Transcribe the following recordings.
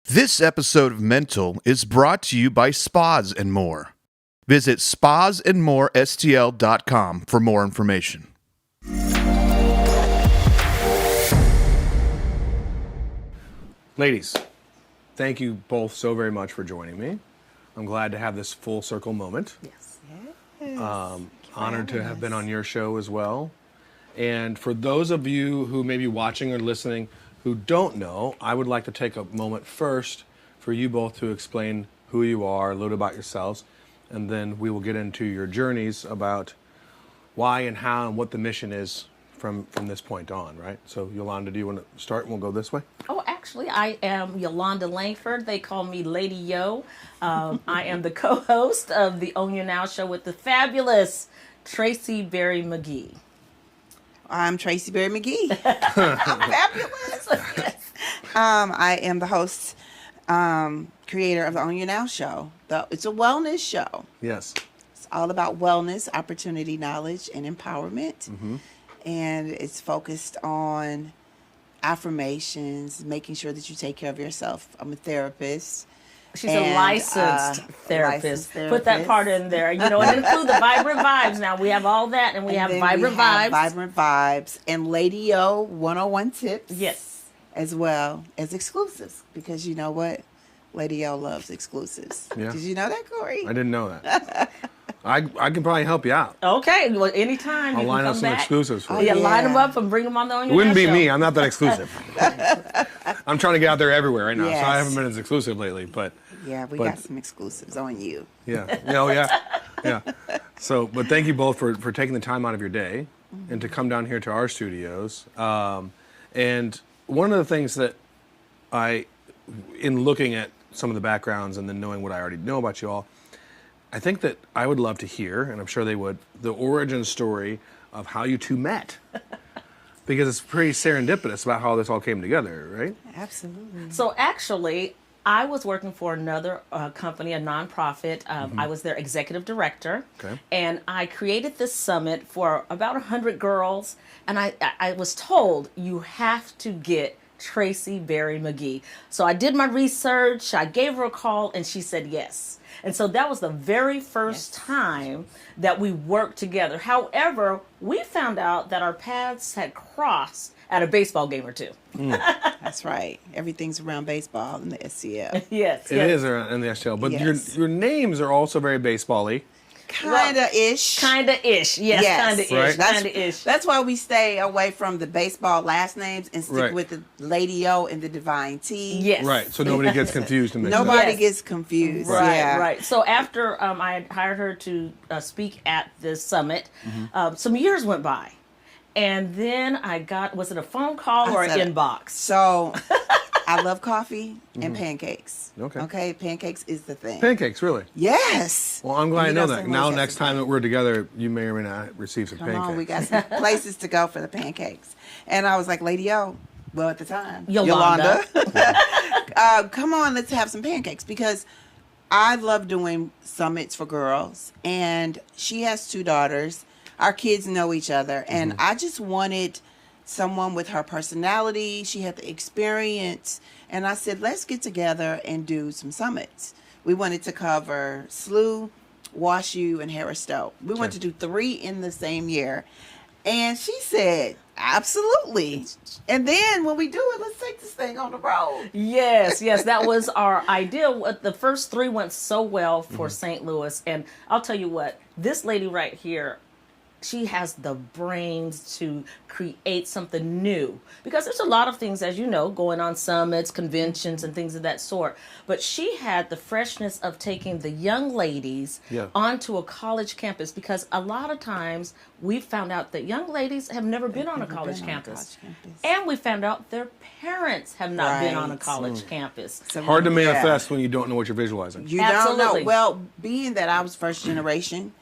This episode of Mental is brought to you by Spas and More. Visit spasandmorestl.com for more information. Ladies, thank you both so very much for joining me. I'm glad to have this full circle moment. Yes. Honored to have been on your show as well. And for those of you who may be watching or listening who don't know, I would like to take a moment first for you both to explain who you are, a little about yourselves, and then we will get into your journeys about why and how and what the mission is from this point on, right? So, Yolanda, do you want to start and we'll go this way? Oh, actually, I am Yolanda Lankford. They call me Lady Yo. I am the co-host of the Own You Now show with the fabulous Tracie Berry McGhee. I'm Tracie Berry McGhee. I'm fabulous. I am the host, creator of the Own You Now show. It's a wellness show. Yes. It's all about wellness, opportunity, knowledge, and empowerment. Mm-hmm. And it's focused on affirmations, making sure that you take care of yourself. I'm a therapist. She's a licensed therapist. Put that part in there. You know, and include the Vibrant Vibes. Now, we have all that, and we have Vibrant Vibes. Vibrant Vibes. And Lady Yo 101 tips. Yes. As well as exclusives. Because you know what? Lady Yo loves exclusives. Yeah. Did you know that, Corey? I didn't know that. I can probably help you out. Okay. Well, anytime I'll you line can up come some back. exclusives for Oh, you. yeah, line them up and bring them on the Own It You wouldn't Now be show. me. I'm not that exclusive. I'm trying to get out there everywhere right now, so Yes. I haven't been as exclusive lately. But Yeah, we got some exclusives on you. yeah, yeah. So, but thank you both for taking the time out of your day and to come down here to our studios. And one of the things that in looking at some of the backgrounds and then knowing what I already know about you all, I think that I would love to hear, and I'm sure they would, the origin story of how you two met. Because it's pretty serendipitous about how this all came together, right? Absolutely. So actually, I was working for another company, a nonprofit. I was their executive director. Okay. And I created this summit for about 100 girls. And I was told, you have to get Tracie Berry McGhee. So I did my research. I gave her a call, and she said yes. And so that was the very first time that we worked together. However, we found out that our paths had crossed at a baseball game or two. That's right. Everything's around baseball in the SCL. Yes. It is in the STL, but Yes. your names are also very baseball-y. Kinda-ish. Kinda-ish. Yes, kinda-ish. Right. Kinda-ish. That's why we stay away from the baseball last names and stick Right. with the Lady O and the Divine T. Yes. Right, so nobody gets confused and mixed up. Nobody Yes. gets confused. Right, Yeah. right. So after I had hired her to speak at this summit, some years went by. And then I got, was it a phone call or an said it. inbox? So, I love coffee and pancakes. Okay. Okay, pancakes is the thing. Pancakes, really? Yes. Well, I'm glad I You know got that. some Now, ways next to time that we're together, you may or may not receive some Come pancakes. on, we got some places to go for the pancakes. And I was like, Lady O, well, at the time, Yolanda. come on, let's have some pancakes. Because I love doing summits for girls. And she has 2 daughters. Our kids know each other. And I just wanted someone with her personality. She had the experience. And I said, let's get together and do some summits. We wanted to cover SLU, WashU, and Harris Stowe. We wanted to do 3 in the same year. And she said, absolutely. And then when we do it, let's take this thing on the road. Yes, that was our idea. The first 3 went so well for St. Louis. And I'll tell you what, this lady right here, she has the brains to create something new, because there's a lot of things, as you know, going on, summits, conventions, and things of that sort. But she had the freshness of taking the young ladies onto a college campus, because a lot of times we found out that young ladies have never been on a college campus. And we found out their parents have not been on a college campus. So, Hard to yeah. manifest when you don't know what you're visualizing. You Absolutely. don't know. Well, being that I was first generation,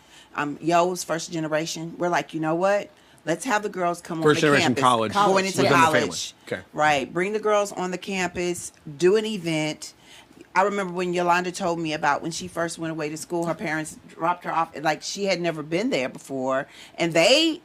Yo was first generation, we're like, you know what? Let's have the girls come First on the generation campus. college. Going into Within the college. family. Okay. Right. Bring the girls on the campus, do an event. I remember when Yolanda told me about when she first went away to school, her parents dropped her off. Like, she had never been there before. And they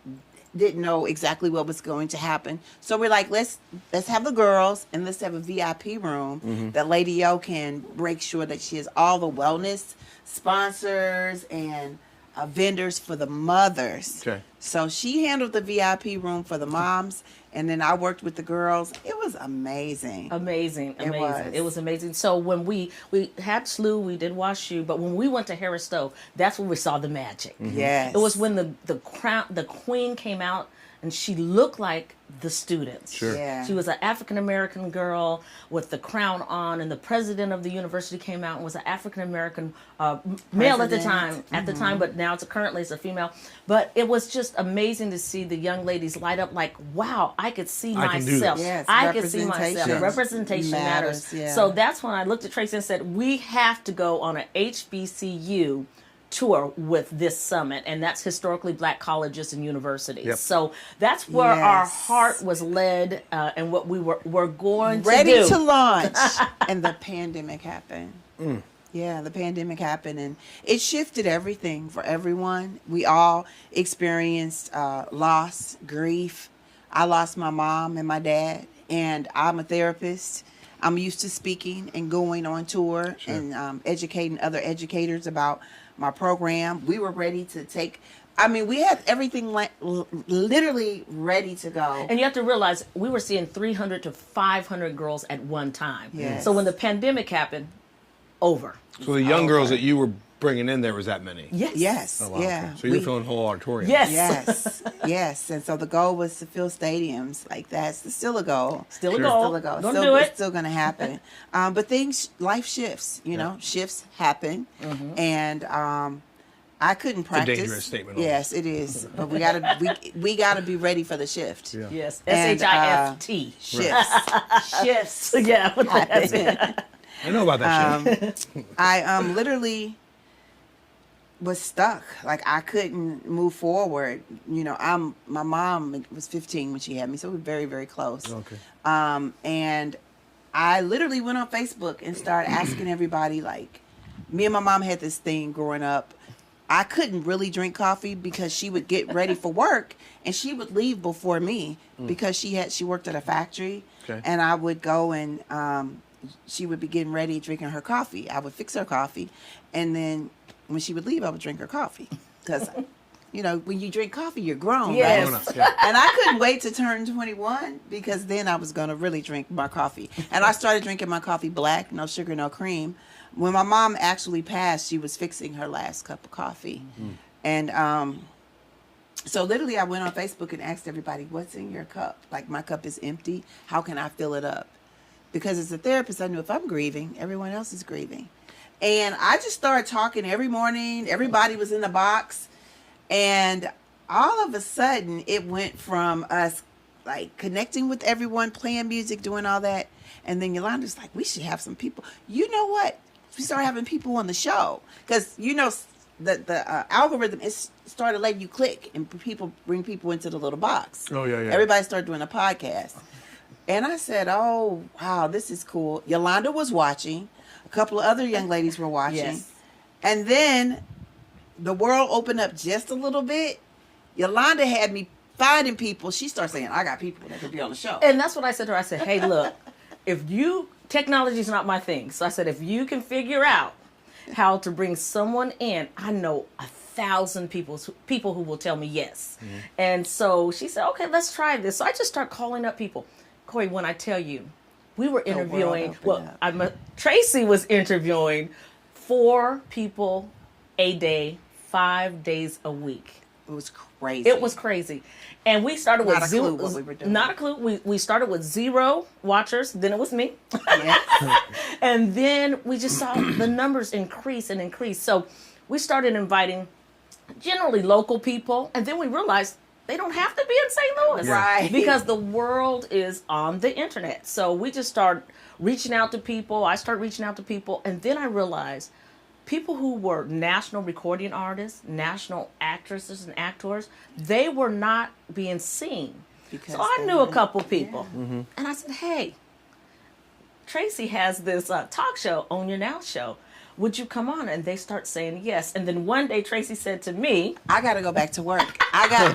didn't know exactly what was going to happen. So we're like, let's have the girls and let's have a VIP room that Lady O can make sure that she has all the wellness sponsors and vendors for the mothers. Okay. So she handled the VIP room for the moms, and then I worked with the girls. It was amazing. Amazing. was. It was amazing. So when we had SLU, we did WashU, but when we went to Harris Stowe, that's when we saw the magic. Yes. It was when the queen came out and she looked like the students. Sure. Yeah. She was an African-American girl with the crown on, and the president of the university came out and was an African-American male at the time, but now currently it's a female. But it was just amazing to see the young ladies light up like, wow, I could see I can do this. myself. Yes, I could see myself. representation Representation matters. yeah. So that's when I looked at Tracie and said, we have to go on an HBCU tour with this summit, and that's historically black colleges and universities. Yep. So that's where our Yes. heart was led, and what we were going ready to do. to launch, and the pandemic happened. Yeah, the pandemic happened, and it shifted everything for everyone. We all experienced loss, grief. I lost my mom and my dad, and I'm a therapist. I'm used to speaking and going on tour and educating other educators about my program. We were ready to take. I mean, we had everything literally ready to go. And you have to realize we were seeing 300 to 500 girls at one time. Yes. So when the pandemic happened, over. So the young girls that you were bringing in, there was that many? Yes. Yes, Oh, wow, yeah. okay. So you're filling whole auditorium. Yes. Yes, yes. And so the goal was to fill stadiums. Like that's still a goal. Still a Sure. goal. Still a goal. Don't Still, do it. It's still going to happen. But life shifts. You know, shifts happen, and I couldn't practice. dangerous statement, Yes, it is. But we gotta be ready for the shift. Yeah. Yes. And, SHIFT. Shifts. Shifts. Yeah. That's it. happen. I know about that shit. I literally was stuck. Like I couldn't move forward. You know, my mom was 15 when she had me, so we were very, very close. Okay. And I literally went on Facebook and started asking everybody, like, me and my mom had this thing growing up. I couldn't really drink coffee because she would get ready for work and she would leave before me because she worked at a factory. Okay. And I would go and she would be getting ready drinking her coffee. I would fix her coffee, and then when she would leave, I would drink her coffee because you know, when you drink coffee, you're grown, Yes. right? Yeah. And I couldn't wait to turn 21 because then I was going to really drink my coffee. And I started drinking my coffee black, no sugar, no cream. When my mom actually passed, she was fixing her last cup of coffee. And so literally I went on Facebook and asked everybody, what's in your cup? Like, my cup is empty. How can I fill it up? Because as a therapist, I knew if I'm grieving, everyone else is grieving. And I just started talking every morning. Everybody was in the box. And all of a sudden, it went from us like connecting with everyone, playing music, doing all that. And then Yolonda's like, we should have some people. You know what? We started having people on the show. Because, you know, the algorithm is started letting you click and bring people into the little box. Oh, yeah, yeah. Everybody started doing a podcast. And I said, oh, wow, this is cool. Yolonda was watching. A couple of other young ladies were watching. Yes. And then the world opened up just a little bit. Yolonda had me finding people. She started saying, I got people that could be on the show. And that's what I said to her. I said, hey, look, technology is not my thing. So I said, if you can figure out how to bring someone in, I know 1,000 people who will tell me yes. Mm-hmm. And so she said, okay, let's try this. So I just start calling up people. Corey, when I tell you, we were interviewing, Tracie was interviewing 4 people a day, 5 days a week. It was crazy. It was crazy. And we started with Not a clue what we were doing. Not a clue. We started with 0 watchers. Then it was me. Yes. And then we just saw the numbers increase and increase. So we started inviting generally local people. And then we realized they don't have to be in St. Louis. Yeah. Right. Because the world is on the internet. So we just started reaching out to people. I started reaching out to people. And then I realized people who were national recording artists, national actresses and actors, they were not being seen. Because so I knew a couple people. Yeah. Mm-hmm. And I said, hey, Tracie has this talk show, Own Your Now show. would you come on? And they start saying yes. And then one day Tracie said to me, I got to go back to work.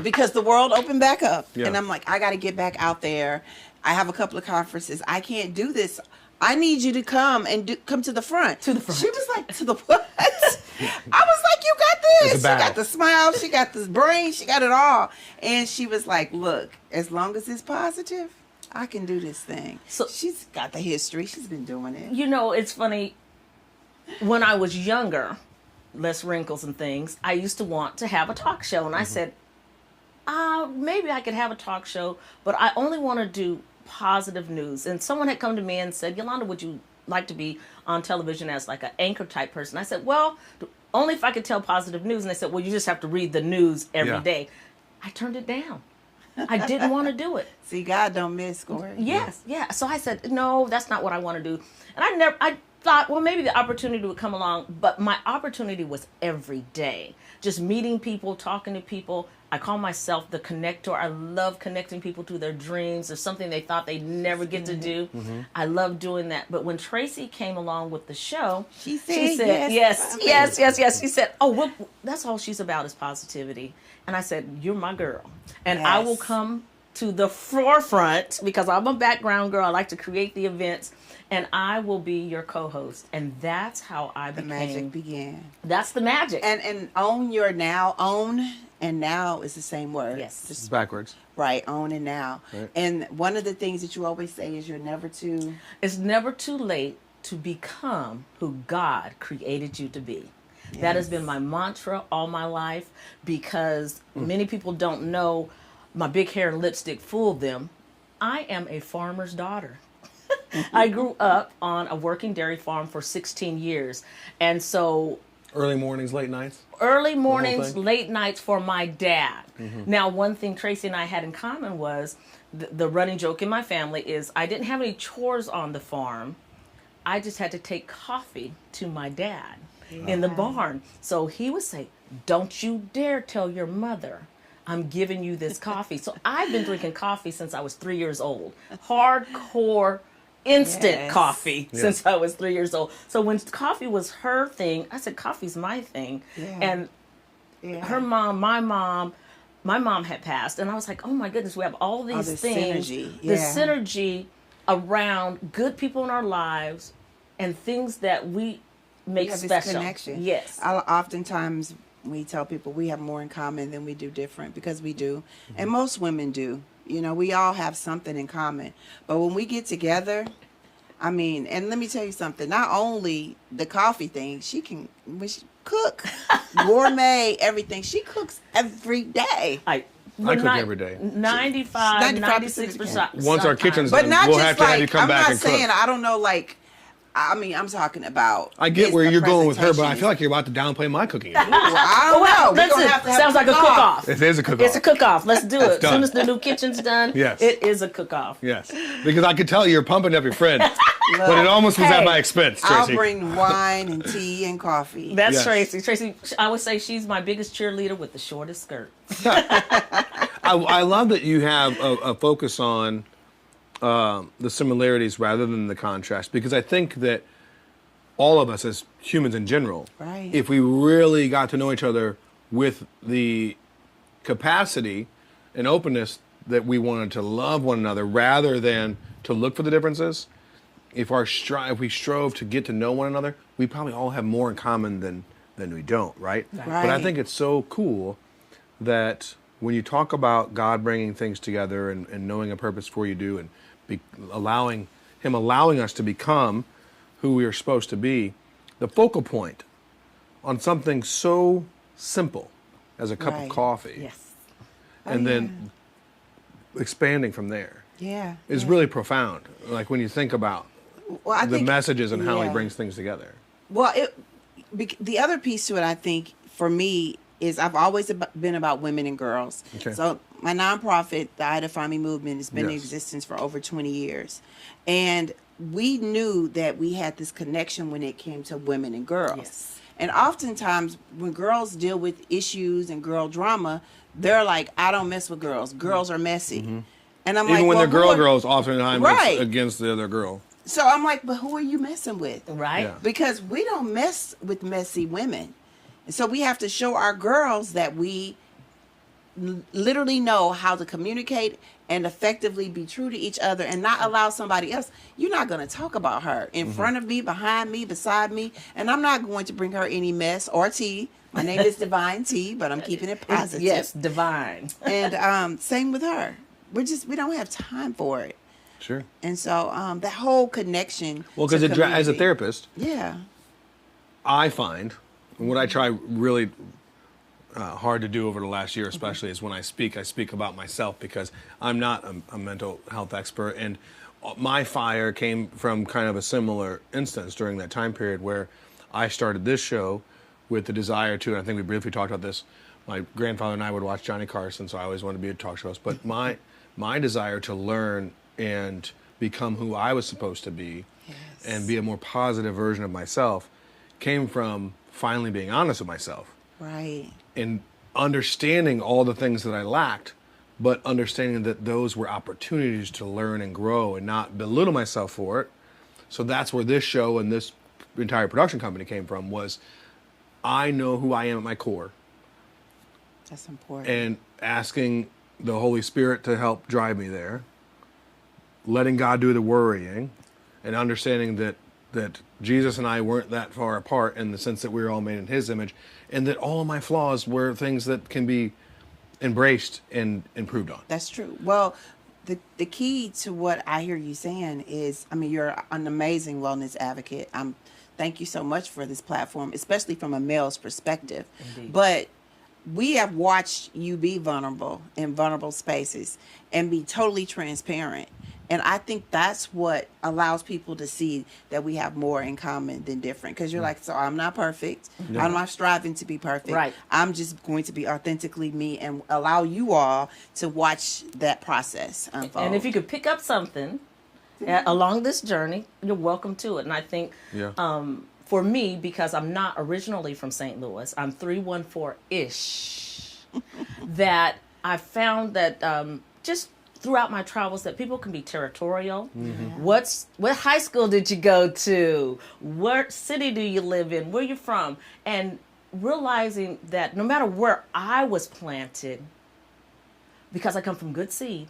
Because the world opened back up. Yeah. And I'm like, I got to get back out there. I have a couple of conferences. I can't do this. I need you to come and come to the front. To the front. She was like, to the what? I was like, you got It's this. a She battle. got the smile. She got this brain. She got it all. And she was like, look, as long as it's positive, I can do this thing. So- She's got the history. She's been doing it. you know, it's funny. When I was younger, less wrinkles and things, I used to want to have a talk show. And I said, maybe I could have a talk show, but I only want to do positive news. And someone had come to me and said, Yolanda, would you like to be on television as like an anchor type person? I said, well, only if I could tell positive news. And they said, well, you just have to read the news every day. I turned it down. I didn't want to do it. See, God don't miss, Corey. Yes, yeah. So I said, no, that's not what I want to do. And I thought, well, maybe the opportunity would come along, but my opportunity was every day. Just meeting people, talking to people. I call myself the connector. I love connecting people to their dreams or something they thought they'd never get to do. I love doing that. But when Tracie came along with the show, She said yes. She said, oh, well, that's all she's about is positivity. And I said, you're my girl. And I will Yes. come to the forefront because I'm a background girl. I like to create the events. And I will be your co-host. And that's how I The became. magic began. That's the magic. And own your now. Own and now is the same word. Yes. It's backwards. Right, own and now. Right. And one of the things that you always say is you're never too. It's never too late to become who God created you to be. That has been my mantra all my life because many people don't know my big hair and lipstick fooled them. I am a farmer's daughter. I grew up on a working dairy farm for 16 years. And so Early mornings, late nights. early mornings, thing? late nights for my dad. Now, one thing Tracie and I had in common was the running joke in my family is I didn't have any chores on the farm. I just had to take coffee to my dad in the barn. So he would say, don't you dare tell your mother I'm giving you this coffee. So I've been drinking coffee since I was 3 years old. Hardcore instant Yes. coffie since I was 3 years old. So when coffee was her thing, I said, coffee's my thing. Yeah. And her mom, my mom had passed. And I was like, oh my goodness, we have all these this things. synergy. The Yeah. synergy around good people in our lives and things that we make We have special. this connection. Yes. Oftentimes we tell people we have more in common than we do different because we do. And most women do. You know, we all have something in common. But when we get together, I mean, and let me tell you something, not only the coffee thing, she can cook, gourmet, everything. She cooks every day. I cook every day. 95, 95% 96%. Once our kitchen's But done, not we'll just have to have you come I'm back not and saying, cook. I don't know, like, I mean, I'm talking about. I get where the you're going with her, but I presentation. feel like you're about to downplay my cooking. I don't know. We're Listen, gonna have to have sounds like a cook-off. cook-off. It is a cook-off. It's a cook-off. Let's do it. As done. soon as the new kitchen's done, Yes. it is a cook-off. Yes, because I could tell you're pumping up your friend, but it almost was at Hey, my expense, I'll Tracie. bring wine and tea and coffee. That's Yes. Tracie. Tracie, I would say she's my biggest cheerleader with the shortest skirt. I love that you have a focus on the similarities rather than the contrast, because I think that all of us as humans in general, Right. if we really got to know each other with the capacity and openness that we wanted to love one another rather than to look for the differences, if we strove to get to know one another, we probably all have more in common than we don't, right? But I Right. think it's so cool that when you talk about God bringing things together and knowing a purpose for you do and allowing us to become who we are supposed to be, the focal point on something so simple as a cup Right. of coffee, Yes. and then expanding from there Yeah. is really profound. Like when you think about Well, I the think, messages and how he yeah. brings things together. Well, the other piece to it, I think, for me, is I've always been about women and girls. Okay. So my nonprofit, the Ida Find Me Movement, has been in Yes. existence for over 20 years. And we knew that we had this connection when it came to women and girls. Yes. And oftentimes when girls deal with issues and girl drama, they're like, I don't mess with girls. Girls are messy. And I'm Even like, when well, they're girls, oftentimes Right. it's against the other girl. So I'm like, but who are you messing with? Right? Yeah. Because we don't mess with messy women. So we have to show our girls that we literally know how to communicate and effectively be true to each other and not allow somebody else. You're not going to talk about her in front of me, behind me, beside me, and I'm not going to bring her any mess or tea. My name is Divine T, but I'm keeping it positive. Yes, divine. And same with her. We don't have time for it. Sure. And so that whole connection. Well, because to as a community- therapist, yeah, I find, and what I try really hard to do over the last year, especially, is when I speak about myself, because I'm not a mental health expert, and my fire came from kind of a similar instance during that time period where I started this show with the desire to, and I think we briefly talked about this. My grandfather and I would watch Johnny Carson, so I always wanted to be a talk show host. But my desire to learn and become who I was supposed to be, and be a more positive version of myself, came from finally being honest with myself. right. And understanding all the things that I lacked, but understanding that those were opportunities to learn and grow and not belittle myself for it. So that's where this show and this entire production company came from, was I know who I am at my core, That's important. and asking the Holy Spirit to help drive me there, letting God do the worrying, and understanding that Jesus and I weren't that far apart in the sense that we were all made in His image, and that all of my flaws were things that can be embraced and improved on. That's true. Well, the key to what I hear you saying is, I mean, you're an amazing wellness advocate. Thank you so much for this platform, especially from a male's perspective. Indeed. But we have watched you be vulnerable in vulnerable spaces and be totally transparent. And I think that's what allows people to see that we have more in common than different. Because you're like, so I'm not perfect. I'm not striving to be perfect. Right. I'm just going to be authentically me and allow you all to watch that process unfold. And if you could pick up something along this journey, you're welcome to it. And I think for me, because I'm not originally from St. Louis, I'm 314-ish, that I found that just throughout my travels that people can be territorial. Mm-hmm. What high school did you go to? What city do you live in? Where you from? And realizing that no matter where I was planted, because I come from good seed,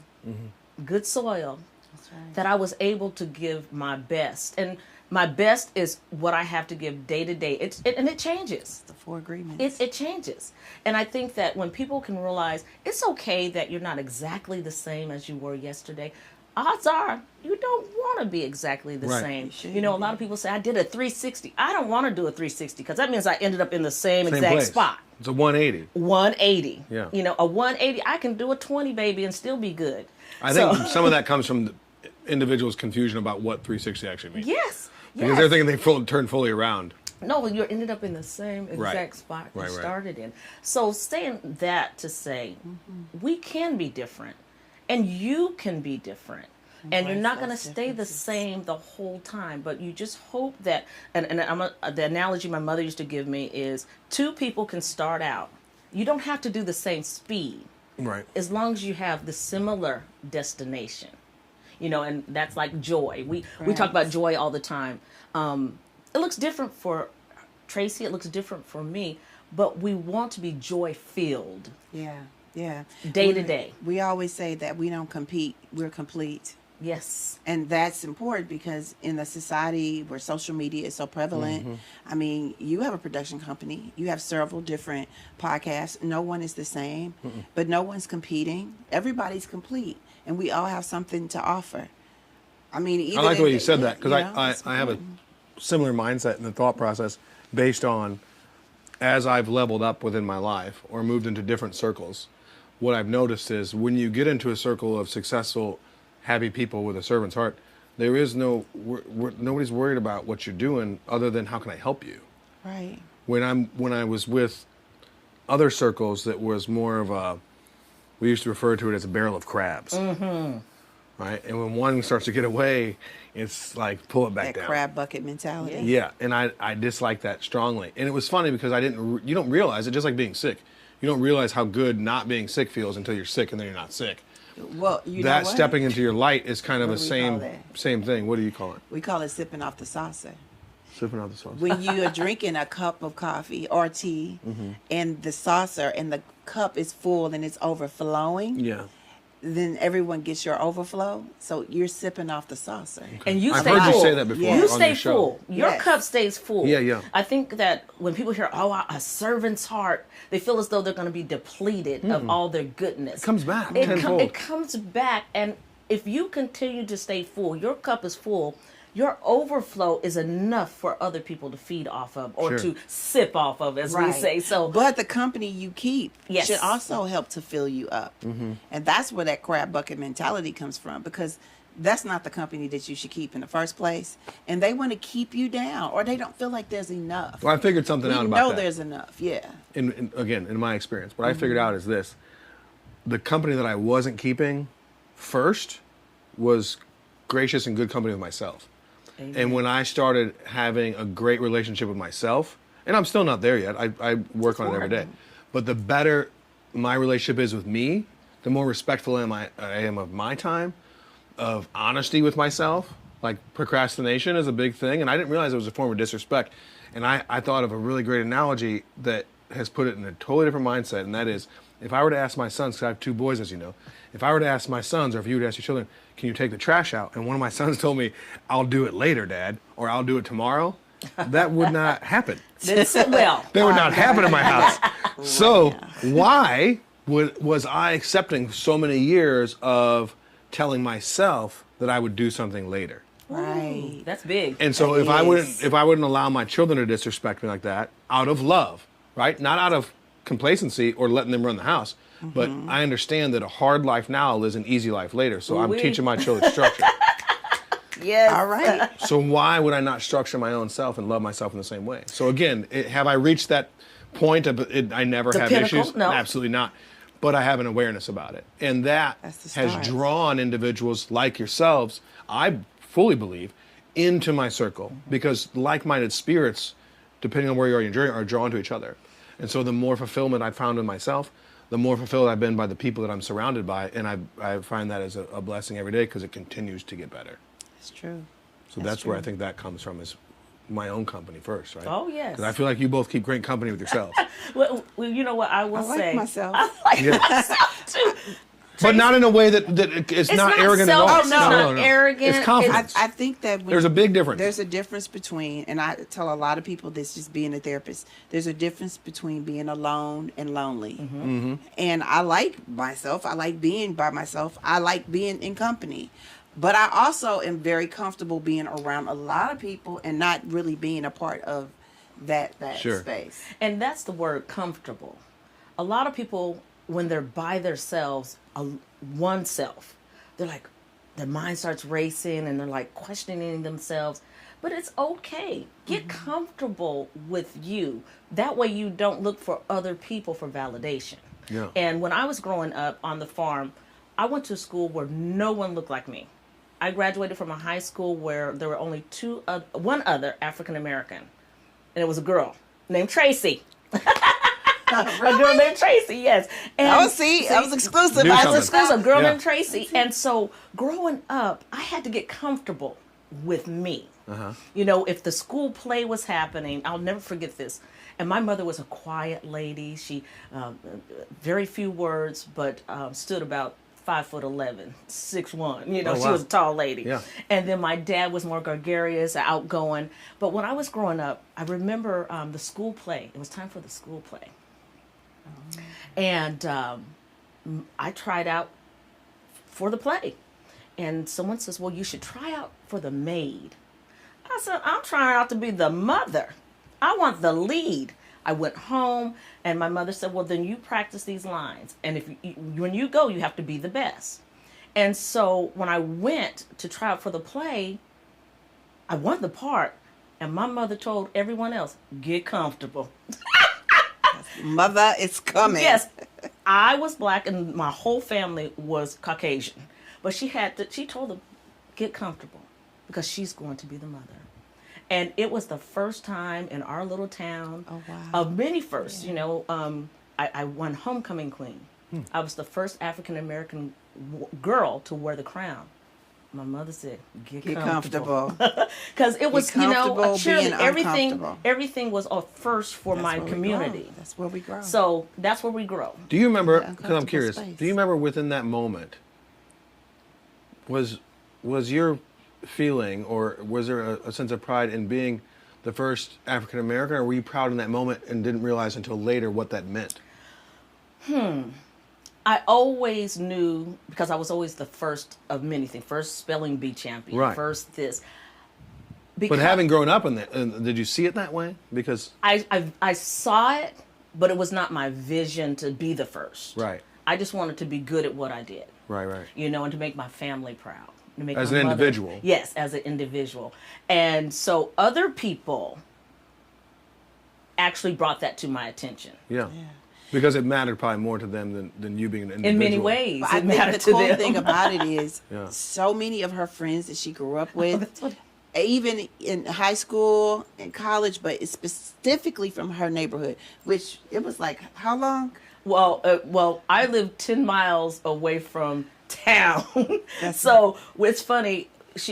good soil, That's right. that I was able to give my best. And my best is what I have to give day to day. And it changes. The 4 agreements. It changes. And I think that when people can realize it's okay that you're not exactly the same as you were yesterday, odds are you don't want to be exactly the Right. same. You shouldn't You know, a be. lot of people say, I did a 360. I don't want to do a 360 because that means I ended up in the same Same exact place. spot. It's a 180. 180. Yeah. You know, a 180, I can do a 20, baby, and still be good. I think some of that comes from the individuals' confusion about what 360 actually means. Yes. Because they're thinking they turn fully around. No, you ended up in the same exact Right. spot Right, you right. started in. So saying that to say, we can be different, and you can be different. And you're not going to those stay the same the whole time, but you just hope that, and the analogy my mother used to give me is 2 people can start out. You don't have to do the same speed Right. as long as you have the similar destination. You know, and that's like joy. We talk about joy all the time. It looks different for Tracie. It looks different for me. But we want to be joy filled Yeah. day to day. We always say that we don't compete, we're complete. Yes. And that's important because in the society where social media is so prevalent, I mean, you have a production company, you have several different podcasts. No one is the same, but no one's competing. Everybody's complete, and we all have something to offer. I mean, even I like the way you if- said that, because it's I have a important. similar mindset in the thought process based on, as I've leveled up within my life or moved into different circles, what I've noticed is when you get into a circle of successful, happy people with a servant's heart, there is nobody's worried about what you're doing other than how can I help you. Right. When I was with other circles, that was more of a, we used to refer to it as a barrel of crabs. Right? And when one starts to get away, it's like pull it back That down. crab bucket mentality. Yeah, and I dislike that strongly. And it was funny because you don't realize it, just like being sick. You don't realize how good not being sick feels until you're sick, and then you're not sick. Well, you know that what? stepping into your light is kind of What the do we call same that? same thing. What do you call it? We call it sipping off the saucer. Sipping out the sauce. When you are drinking a cup of coffee or tea, and the saucer and the cup is full and it's overflowing, Yeah. then everyone gets your overflow. So you're sipping off the saucer. And you I've stay heard full. you say that before Yeah. You on stay your show. full. Your Yes. cup stays full. Yeah, yeah. I think that when people hear, oh, a servant's heart, they feel as though they're going to be depleted of all their goodness. It comes back It tenfold. it comes back. And if you continue to stay full, your cup is full, your overflow is enough for other people to feed off of or Sure. to sip off of, as we say. So, But the company you keep Yes. should also help to fill you up. And that's where that crab bucket mentality comes from, because that's not the company that you should keep in the first place. And they want to keep you down, or they don't feel like there's enough. Well, I figured something We out know about that. there's enough, yeah. Again, in my experience, what I figured out is this: the company that I wasn't keeping first was gracious and good company with myself. And when I started having a great relationship with myself, and I'm still not there yet, I work on it every day, but the better my relationship is with me, the more respectful I am of my time, of honesty with myself. Like procrastination is a big thing, and I didn't realize it was a form of disrespect. And I thought of a really great analogy that has put it in a totally different mindset, and that is, if I were to ask my sons, because I have 2 boys, as you know, if I were to ask my sons, or if you would ask your children, can you take the trash out? And one of my sons told me, I'll do it later, Dad, or I'll do it tomorrow, that would not happen. well, That would not happen in my house. So why was I accepting so many years of telling myself that I would do something later? Right. that's big. And so It if I is. wouldn't allow my children to disrespect me like that, out of love, right? Not out of complacency or letting them run the house, but I understand that a hard life now is an easy life later. So I'm Ooh-wee. teaching my children structure. yes. All right. So why would I not structure my own self and love myself in the same way? So again, have I reached that point of I never The have pinnacle? issues? No. Absolutely not. But I have an awareness about it. And that That's the has start. drawn individuals like yourselves, I fully believe, into my circle. Because like-minded spirits, depending on where you are in your journey, are drawn to each other. And so the more fulfillment I've found in myself, the more fulfilled I've been by the people that I'm surrounded by. And I find that as a blessing every day, because it continues to get better. That's true. So that's where I think that comes from, is my own company first, right? Oh, yes. Because I feel like you both keep great company with yourselves. Well, you know what I will I like say. myself. I like Yeah. myself too. But not in a way that it's not arrogant at all. selfish, it's not arrogant. It's confidence. I think that when There's a big difference. There's a difference between, and I tell a lot of people this, just being a therapist, there's a difference between being alone and lonely. And I like myself. I like being by myself. I like being in company. But I also am very comfortable being around a lot of people and not really being a part of that Sure. space. And that's the word, comfortable. A lot of people, when they're by themselves, oneself, they're like, their mind starts racing and they're like questioning themselves. But it's okay. Get comfortable with you. That way you don't look for other people for validation. Yeah. And when I was growing up on the farm, I went to a school where no one looked like me. I graduated from a high school where there were only one other African American, and it was a girl named Tracie. A girl named Tracie, yes. And Oh, see, I was exclusive. Knew I something. was there's a girl Yeah. named Tracie, and so growing up, I had to get comfortable with me. You know, if the school play was happening, I'll never forget this. And my mother was a quiet lady. She very few words, but stood about 5'11", 6'1". You know, Oh, she wow. was a tall lady. Yeah. And then my dad was more gregarious, outgoing. But when I was growing up, I remember the school play. It was time for the school play. And I tried out for the play. And someone says, well, you should try out for the maid. I said, I'm trying out to be the mother. I want the lead. I went home, and my mother said, well, then you practice these lines. And when you go, you have to be the best. And so when I went to try out for the play, I won the part. And my mother told everyone else, get comfortable. Mother, it's coming. Yes, I was black and my whole family was Caucasian. But she told them, get comfortable, because she's going to be the mother. And it was the first time in our little town, Oh, wow. of many firsts, you know, I won homecoming queen. I was the first African American girl to wear the crown. My mother said, "Get comfortable," because it was, you know, a cheerleading. Everything was a first for my community. That's where we grow. So that's where we grow. Do you remember? Because I'm curious. Space. Do you remember within that moment? Was your feeling, or was there a sense of pride in being the first African American, or were you proud in that moment and didn't realize until later what that meant? I always knew, because I was always the first of many things. First spelling bee champion. Right. First this. But having grown up in that, did you see it that way? Because I saw it, but it was not my vision to be the first. Right. I just wanted to be good at what I did. Right. You know, and to make my family proud. To make as my an mother, individual. Yes, as an individual. And so other people actually brought that to my attention. Yeah. Because it mattered probably more to them than you being an individual. In many ways, I it mattered think the cool them. thing about it is so many of her friends that she grew up with, even in high school and college, but it's specifically from her neighborhood, which it was like, how long? Well, I live 10 miles away from town. So it's funny.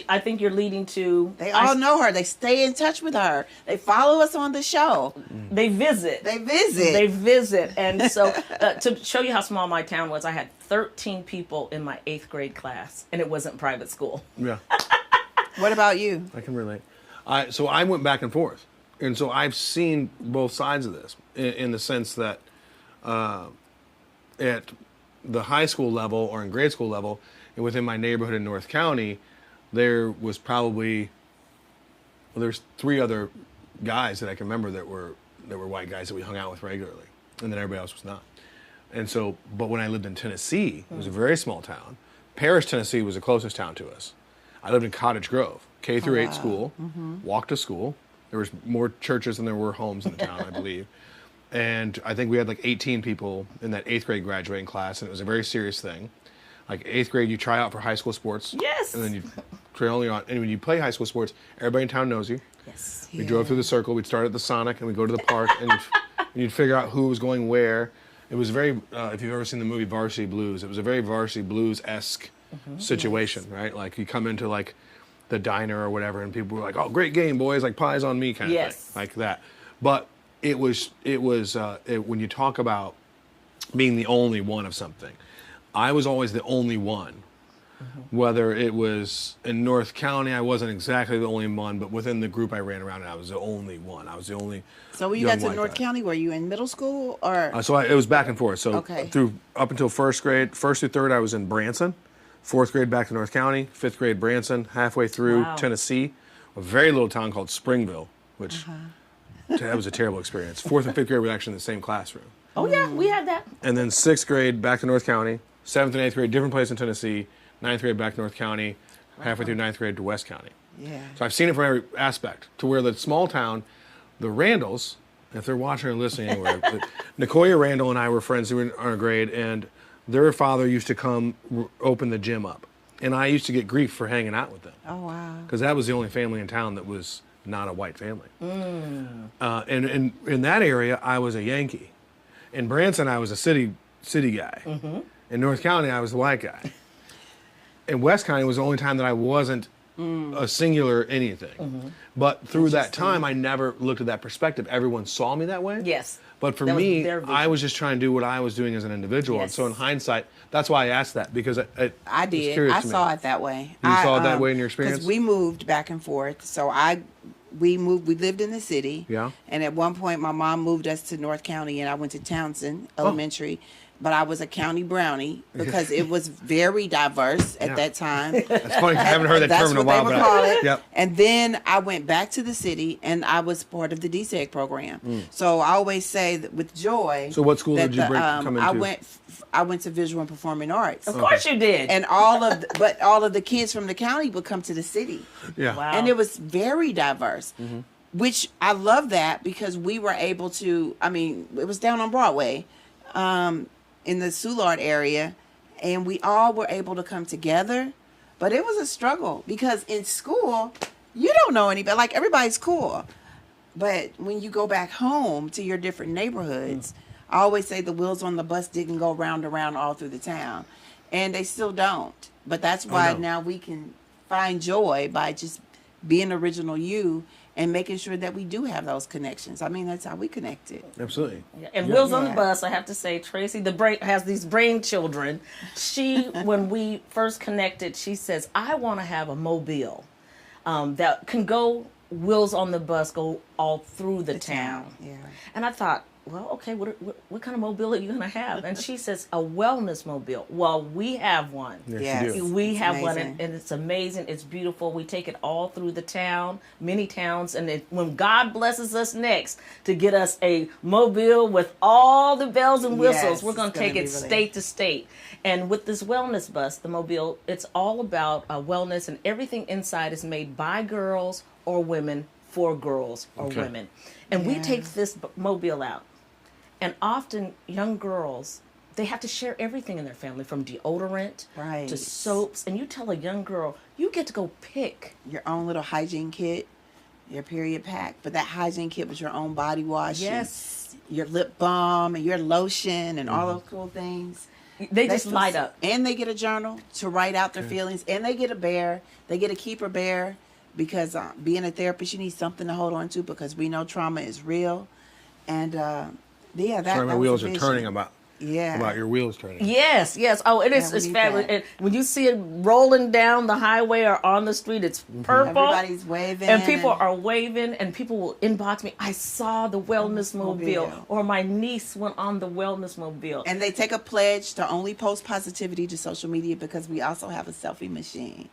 I think you're leading to. They all know her. They stay in touch with her. They follow us on the show. They visit. And so to show you how small my town was, I had 13 people in my 8th grade class, and it wasn't private school. Yeah. What about you? I can relate. So I went back and forth. And so I've seen both sides of this in the sense that at the high school level or in grade school level, and within my neighborhood in North County, there was probably, there's 3 other guys that I can remember that were white guys that we hung out with regularly, and then everybody else was not. And so, but when I lived in Tennessee, it was a very small town. Paris, Tennessee was the closest town to us. I lived in Cottage Grove, K through 8 school, walked to school. There was more churches than there were homes in the town, I believe. And I think we had like 18 people in that 8th grade graduating class, and it was a very serious thing. Like 8th grade, you try out for high school sports. Yes. And then you trail only on. And when you play high school sports, everybody in town knows you. Yes. We drove through the circle. We'd start at the Sonic, and we'd go to the park, and you'd figure out who was going where. It was very, if you've ever seen the movie Varsity Blues, it was a very Varsity Blues-esque situation, right? Like you come into like the diner or whatever, and people were like, "Oh, great game, boys! Like pies on me," kind of thing, like that. But it was when you talk about being the only one of something, I was always the only one. Whether it was in North County, I wasn't exactly the only one, but within the group I ran around, I was the only one. I was the only. So when you got to North County, were you in middle school or? It was back and forth. So up until 1st grade, 1st through 3rd, I was in Branson. 4th grade back to North County. 5th grade Branson. Halfway through Tennessee, a very little town called Springville, which that was a terrible experience. 4th and 5th grade were actually in the same classroom. Oh yeah, we had that. And then 6th grade back to North County. 7th and 8th grade, different place in Tennessee. 9th grade back to North County. Halfway through 9th grade to West County. Yeah. So I've seen it from every aspect. To where the small town, the Randalls, if they're watching or listening anywhere, Nicoya Randall and I were friends who were in our grade, and their father used to come open the gym up. And I used to get grief for hanging out with them. Oh, wow. Because that was the only family in town that was not a white family. And in that area, I was a Yankee. In Branson, I was a city guy. In North County, I was the white guy. In West County was the only time that I wasn't a singular anything. But through that time, I never looked at that perspective. Everyone saw me that way. Yes. But for me, I was just trying to do what I was doing as an individual. Yes. And so in hindsight, that's why I asked that, because I did. I saw it that way. You saw it that way in your experience? Because we moved back and forth. So we lived in the city. Yeah. And at one point, my mom moved us to North County, and I went to Townsend Elementary. But I was a county brownie because it was very diverse at that time. That's funny. I haven't heard that term in a while. That's what they would call it. Yep. And then I went back to the city, and I was part of the DSEG program. So I always say that with joy. So what school did you come into? I went to Visual and Performing Arts. Of course you did. And all of the kids from the county would come to the city. Yeah. Wow. And it was very diverse. Which I love that because we were able to. I mean, it was down on Broadway. In the Soulard area, and we all were able to come together, but it was a struggle because in school you don't know anybody, like everybody's cool, but when you go back home to your different neighborhoods, I always say the wheels on the bus didn't go round and round all through the town, and they still don't. But that's why now we can find joy by just being original you and making sure that we do have those connections. I mean, that's how we connected. Absolutely. Yeah. And Wheels on the Bus, I have to say, Tracie, the brain has these brain children. She, when we first connected, she says, I want to have a mobile that can go Wheels on the Bus, go all through the town. Yeah. And I thought, well, okay, what kind of mobile are you going to have? And she says, a wellness mobile. Well, we have one. Yes, you do. We have amazing. one, and it's amazing. It's beautiful. We take it all through the town, many towns, and when God blesses us next to get us a mobile with all the bells and whistles, Yes, we're going it's to take gonna it be really- state to state. And with this wellness bus, the mobile, it's all about wellness, and everything inside is made by girls or women for girls or women. And we take this mobile out. And often young girls, they have to share everything in their family, from deodorant Right. to soaps. And you tell a young girl, you get to go pick. Your own little hygiene kit, your period pack, but that hygiene kit was your own body wash. and Yes. your lip balm and your lotion and all those cool things. They just feel light so- up. And they get a journal to write out their feelings. And they get a bear. They get a keeper bear, because being a therapist, you need something to hold on to, because we know trauma is real. And that Sorry, my that was wheels the are vision. turning about your wheels turning. Yes, yes. Oh, it is. Yeah, we It's need fabulous. that. And when you see it rolling down the highway or on the street, it's purple. Everybody's waving. And people are waving, and people will inbox me. I saw the wellness mobile, or my niece went on the wellness mobile. And they take a pledge to only post positivity to social media, because we also have a selfie machine.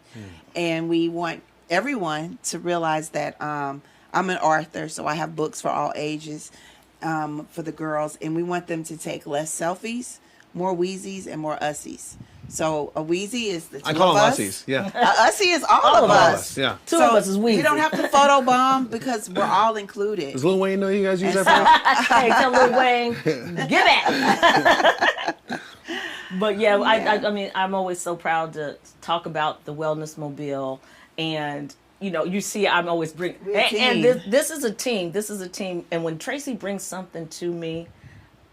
And we want everyone to realize that I'm an author, so I have books for all ages for the girls. And we want them to take less selfies, more wheezies, and more ussies. So a wheezy is the two I call of them us. Aussies. Yeah. A ussie is all of us. Yeah. Two of us is wheezy. You don't have to photo bomb, because we're all included. Does Lil Wayne know you guys use that for? Hey, tell Lil Wayne, get it. But yeah, I mean, I'm always so proud to talk about the wellness mobile, and you see, I'm always bringing, and this is a team. This is a team, and when Tracie brings something to me,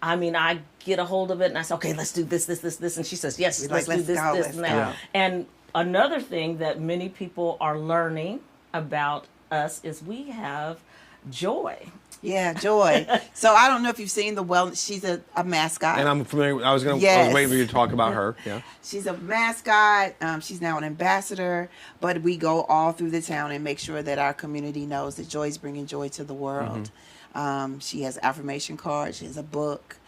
I mean, I get a hold of it and I say, okay, let's do this, and she says, yes, let's do this, go, this, and that. Yeah. And another thing that many people are learning about us is we have joy. Yeah, Joy. So I don't know if you've seen the wellness. She's a mascot. And I'm familiar. I was Yes. waiting for you to talk about her. Yeah. She's a mascot. She's now an ambassador. But we go all through the town and make sure that our community knows that Joy's bringing joy to the world. She has affirmation cards. She has a book.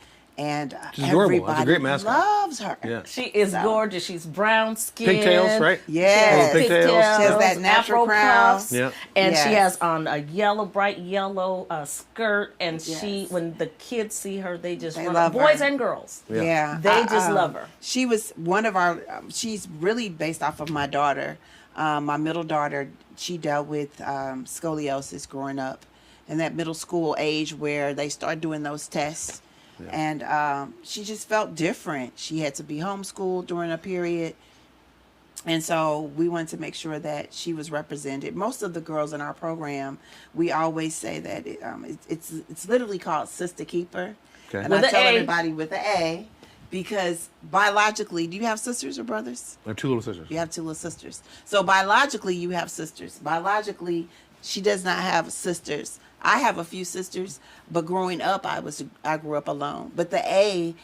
And She's adorable. It's a everybody great mascot. loves her. Yeah. She is So- gorgeous. She's brown skin. Pigtails, right? Yes. Little pigtails. She has that natural Afro crown. puffs, Yeah. and she Yes. has on a bright yellow skirt. And she, Yes. when the kids see her, they just They run love boys her. and girls. Yeah. They just love her. She was one of our, she's really based off of my daughter. My middle daughter, she dealt with scoliosis growing up in that middle school age where they start doing those tests. And she just felt different. She had to be homeschooled during a period. And so we wanted to make sure that she was represented. Most of the girls in our program, we always say that it's literally called Sister Keeper. Okay. And With I a tell A. everybody with an A, because biologically, do you have sisters or brothers? I have two little sisters. You have two little sisters. So biologically, you have sisters. Biologically, she does not have sisters. I have a few sisters, but growing up, I grew up alone. But the A,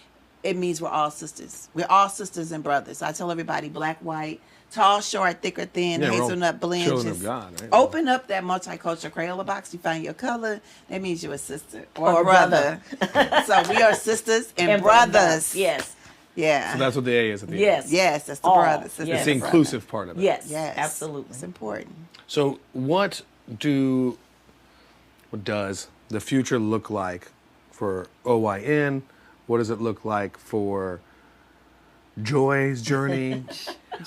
it means we're all sisters. We're all sisters and brothers. I tell everybody, black, white, tall, short, thick or thin, Yeah, we're all hazelnut blend. children Just of God, right? open up that multicultural Crayola box. You find your color. That means you're a sister Or a brother. So we are sisters and brothers. Yes. Yeah. So that's what the A is at the end. Yes. Yes, that's the All. brother. Sister, Yes. It's the and brother. inclusive part of it. Yes. Yes. Absolutely. It's important. So what does the future look like for OYN? What does it look like for Joy's journey?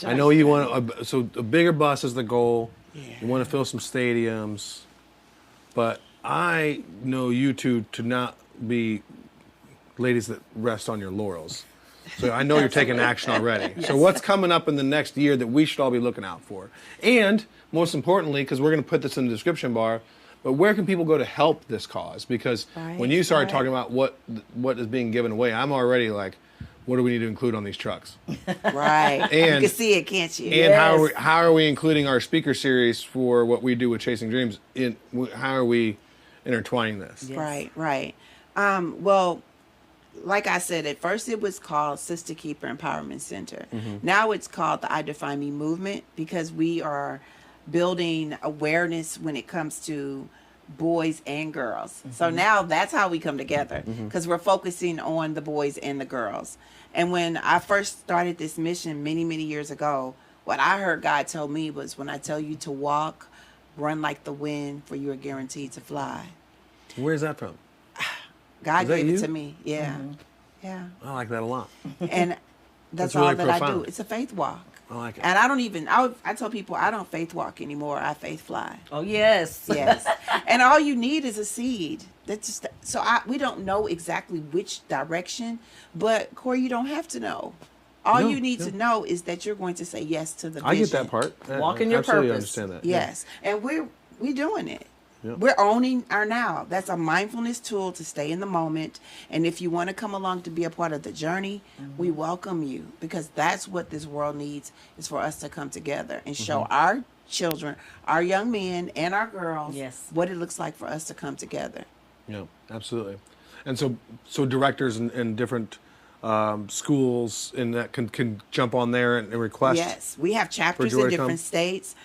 I know you want a bigger bus is the goal. Yeah. You want to fill some stadiums, but I know you two to not be ladies that rest on your laurels. So I know you're taking action already. So what's coming up in the next year that we should all be looking out for? And most importantly, because we're going to put this in the description bar, But where can people go to help this cause? Because when you started Right. talking about what is being given away, I'm already like, what do we need to include on these trucks? Right. And- you can see it, can't you? And how are we including our speaker series for what we do with Chasing Dreams? How are we intertwining this? Yes. Right, right. Well, like I said, at first it was called Sister Keeper Empowerment Center. Now it's called the I Define Me movement, because we are building awareness when it comes to boys and girls. So now that's how we come together, because we're focusing on the boys and the girls. And when I first started this mission many, many years ago, what I heard God tell me was, when I tell you to walk, run like the wind, for you are guaranteed to fly. Where's that from? God Is that gave you? it to me. Yeah. Yeah. I like that a lot. And that's really all that I do. profound. It's a faith walk. I like it. And I don't even, I tell people I don't faith walk anymore. I faith fly. Oh, yes. Yes. And all you need is a seed. That's just, so we don't know exactly which direction, but Corey, you don't have to know. All No, you need no. to know is that you're going to say yes to the vision. I get that part. Walk in your absolutely purpose. understand that. Yes. And we're doing it. Yeah. We're owning our now. That's a mindfulness tool to stay in the moment. And if you want to come along to be a part of the journey, we welcome you, because that's what this world needs, is for us to come together and show our children, our young men and our girls, Yes. what it looks like for us to come together. Yeah, absolutely. And so directors in different schools in that can jump on there and request. Yes, we have chapters Joy in to come. different states.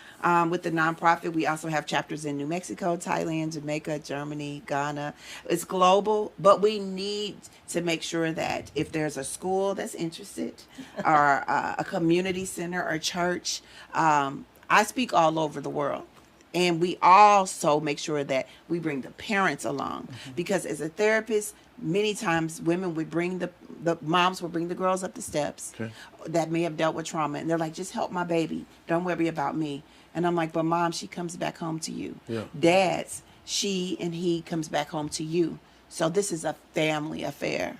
With the nonprofit, we also have chapters in New Mexico, Thailand, Jamaica, Germany, Ghana. It's global, but we need to make sure that if there's a school that's interested, or a community center or church, I speak all over the world. And we also make sure that we bring the parents along, because as a therapist, many times women would bring the moms would bring the girls up the steps that may have dealt with trauma, and they're like, just help my baby, don't worry about me. And I'm like, but mom, she comes back home to you. Yeah. Dads, she and he comes back home to you. So this is a family affair.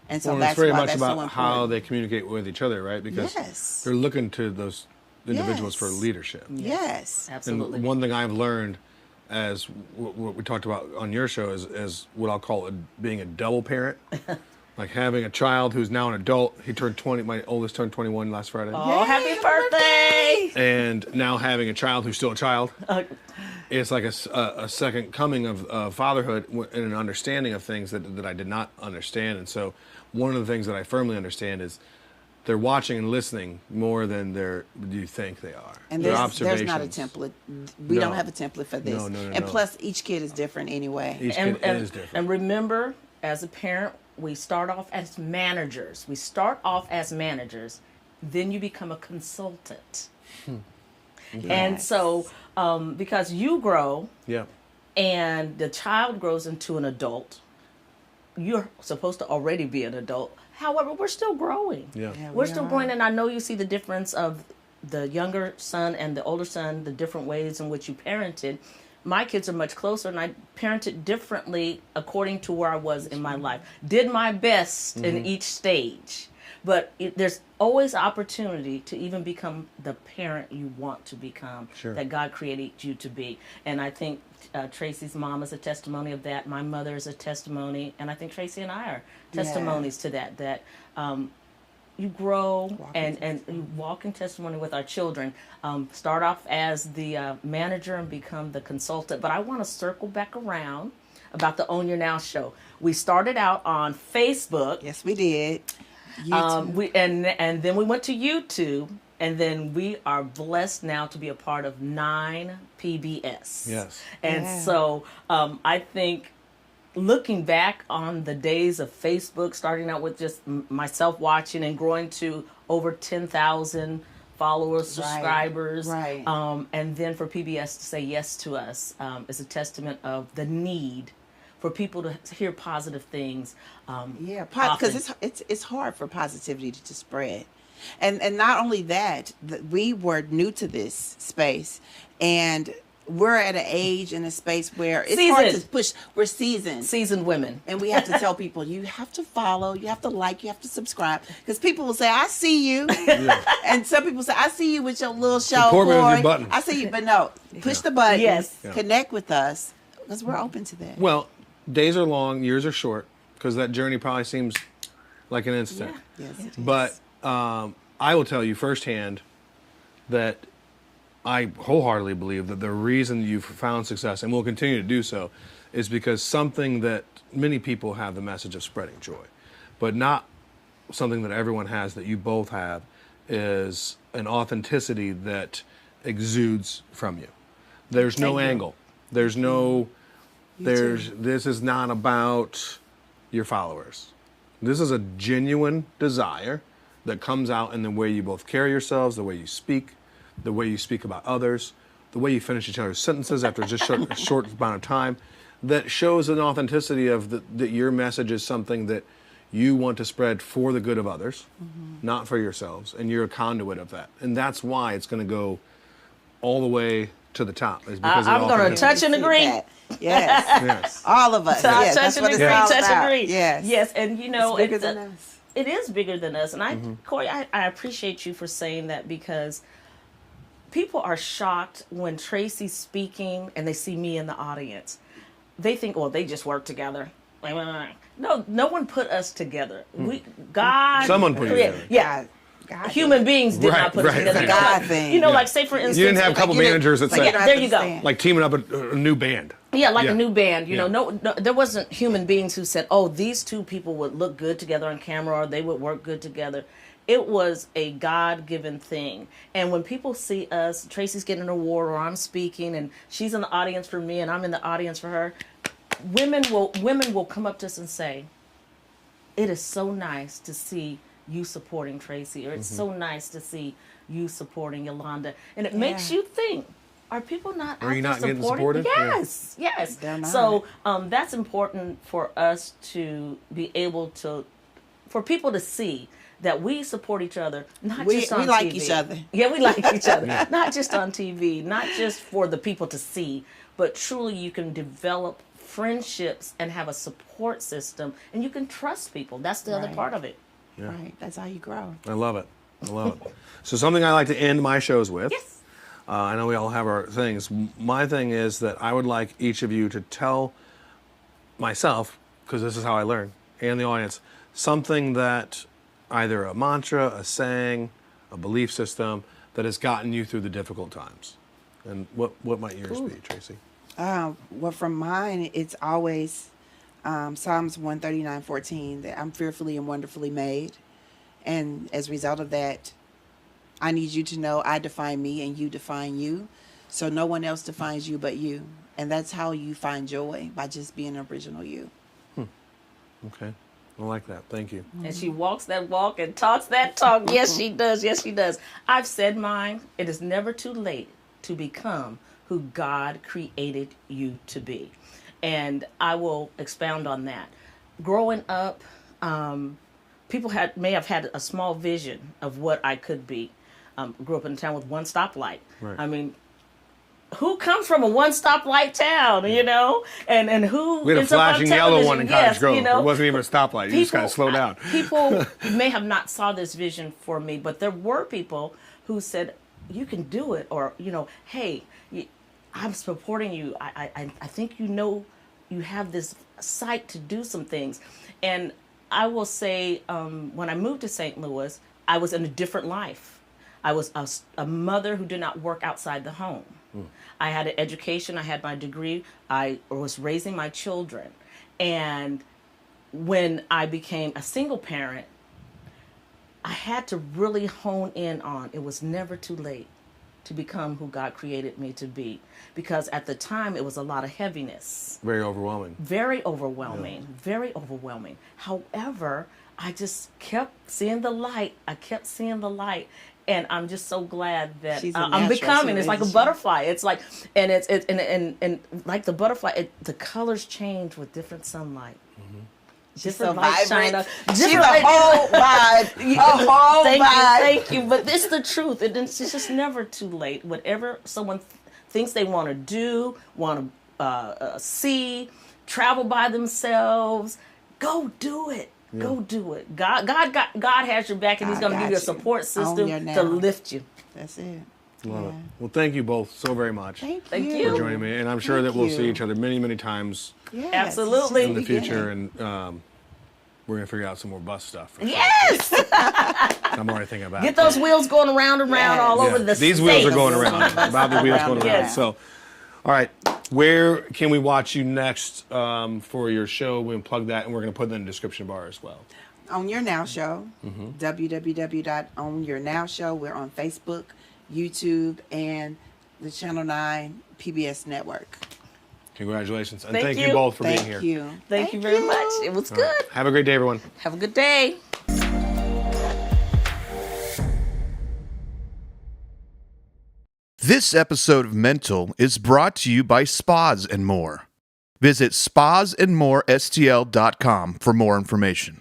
And so Well, that's it's very why much that's about so important. how they communicate with each other, right? Because Yes. they're looking to those individuals for Yes. leadership. Yes. Absolutely. And one thing I've learned, as what we talked about on your show, is what I'll call being a double parent. Like having a child who's now an adult. He turned 20. My oldest turned 21 last Friday. Oh, happy birthday! And now having a child who's still a child. It's like a second coming of fatherhood and an understanding of things that I did not understand. And so one of the things that I firmly understand is they're watching and listening more than you think they are. And Their there's not a observations. template. We No. don't have a template for this. No. And plus, each kid is different anyway. Each kid is different. And remember, as a parent, we start off as managers. Then you become a consultant. And so, because you grow Yeah. and the child grows into an adult, you're supposed to already be an adult. However, we're still growing. Yeah. Yeah, We're we still are. growing, and I know you see the difference of the younger son and the older son, the different ways in which you parented. My kids are much closer, and I parented differently according to where I was in my life. Did my best in each stage. But there's always opportunity to even become the parent you want to become, Sure. that God created you to be. And I think Tracie's mom is a testimony of that. My mother is a testimony. And I think Tracie and I are testimonies to that you grow and you walk in testimony with our children. Start off as the manager and become the consultant. But I want to circle back around about the Own Your Now show. We started out on Facebook. Yes, we did. YouTube. And then we went to YouTube, and then we are blessed now to be a part of 9 PBS. Yes. And Yeah. so I think looking back on the days of Facebook, starting out with just myself watching and growing to over 10,000 followers, subscribers, right. And then for PBS to say yes to us is a testament of the need for people to hear positive things. Yeah, because it's hard for positivity to spread, and not only that, we were new to this space, and we're at an age and a space where it's hard to push. We're seasoned women, and we have to tell people, you have to follow, you have to like, you have to subscribe, because people will say, I see you, and some people say, I see you with your little show, Support me with your boy. button. I see you, but no, push the button, Yes. connect with us. Because we're open to that. Well, days are long, years are short, because that journey probably seems like an instant. Yeah. Yes, it is. But I will tell you firsthand that I wholeheartedly believe that the reason you've found success and will continue to do so is because something that many people have the message of spreading joy, but not something that everyone has that you both have is an authenticity that exudes from you. There's no angle. There's no, this is not about your followers. This is a genuine desire that comes out in the way you both carry yourselves, the way you speak about others, the way you finish each other's sentences after just a short amount of time, that shows an authenticity of that your message is something that you want to spread for the good of others, not for yourselves, and you're a conduit of that. And that's why it's going to go all the way to the top. Is because I'm going to touch and agree. Yes. Yes. All of us. Yes, that's what it's all about. Yes. Yes, and It's bigger than us. It is bigger than us. And Corey, I appreciate you for saying that, because people are shocked when Tracie's speaking and they see me in the audience. They think, well, they just work together. No one put us together. Someone put you together. Yeah. God Human beings did not put us together. It's a God thing. Like, say for instance, You didn't have a couple managers that said, there you go. like teaming up a new band. Yeah, like a new band. Yeah. No, there wasn't human beings who said, "Oh, these two people would look good together on camera, or they would work good together." It was a God-given thing. And when people see us, Tracie's getting an award, or I'm speaking, and she's in the audience for me, and I'm in the audience for her, women will come up to us and say, "It is so nice to see you supporting Tracie," or "It's so nice to see you supporting Yolanda," and it makes you think. Are people not? Are you not getting supporting? supported? Yes. They're not. So that's important for us to be able to, for people to see that we support each other, not just on TV. We like each other. Yeah, we like each other. Not just on TV, not just for the people to see, but truly you can develop friendships and have a support system, and you can trust people. That's the other part of it. Yeah. Right. That's how you grow. I love it. So something I like to end my shows with. Yes. I know we all have our things. My thing is that I would like each of you to tell myself, because this is how I learn, and the audience, something that either a mantra, a saying, a belief system that has gotten you through the difficult times. And what might yours be, Tracie? Well, from mine, it's always Psalms 139:14, that I'm fearfully and wonderfully made. And as a result of that, I need you to know I define me and you define you. So no one else defines you but you. And that's how you find joy, by just being original you. Okay. I like that. Thank you. And she walks that walk and talks that talk. Yes, she does. Yes, she does. I've said mine. It is never too late to become who God created you to be. And I will expound on that. Growing up, people may have had a small vision of what I could be. Grew up in a town with one stoplight. Right. I mean, who comes from a one stoplight town, and who We had a ends up on flashing yellow one in Cottage yes, Grove. It wasn't even a stoplight. You just got to slow down. People may have not saw this vision for me, but there were people who said, "You can do it," or "Hey, I'm supporting you. I think you have this sight to do some things." And I will say, when I moved to St. Louis, I was in a different life. I was a mother who did not work outside the home. I had an education. I had my degree. I was raising my children. And when I became a single parent, I had to really hone in on it was never too late to become who God created me to be. Because at the time, it was a lot of heaviness. Very overwhelming. Very overwhelming. Yeah. Very overwhelming. However, I just kept seeing the light. And I'm just so glad that I'm becoming. It's like a butterfly. It's like, and it's like the butterfly. The colors change with different sunlight. Different so light shine vibrant. up. She's a whole vibe. A whole vibe. Thank you. But it's the truth. It's just never too late. Whatever someone thinks they want to do, want to see, travel by themselves, go do it. Yeah. Go do it. God has your back, and He's going to give you a support system to lift you. That's it. Love it. Well, thank you both so very much Thank for you. joining me, and I'm sure that we'll see each other many, many times Yes, Absolutely. in the it's just future, beginning. and we're gonna figure out some more bus stuff. For sure. Yes. I'm already thinking about Get it. those wheels going around and around Yes. all over Yeah. the These state. wheels are The going wheels around. on the bus About the wheels around going the around. Yeah. So, all right, where can we watch you next for your show? We can plug that, and we're going to put that in the description bar as well. On Your Now Show, www.onyournowshow. We're on Facebook, YouTube, and the Channel 9 PBS network. Congratulations, and Thank thank you you. both for Thank being here. you. Thank you very much. It was good. Have a great day, everyone. Have a good day. This episode of Mental is brought to you by Spas and More. Visit spasandmorestl.com for more information.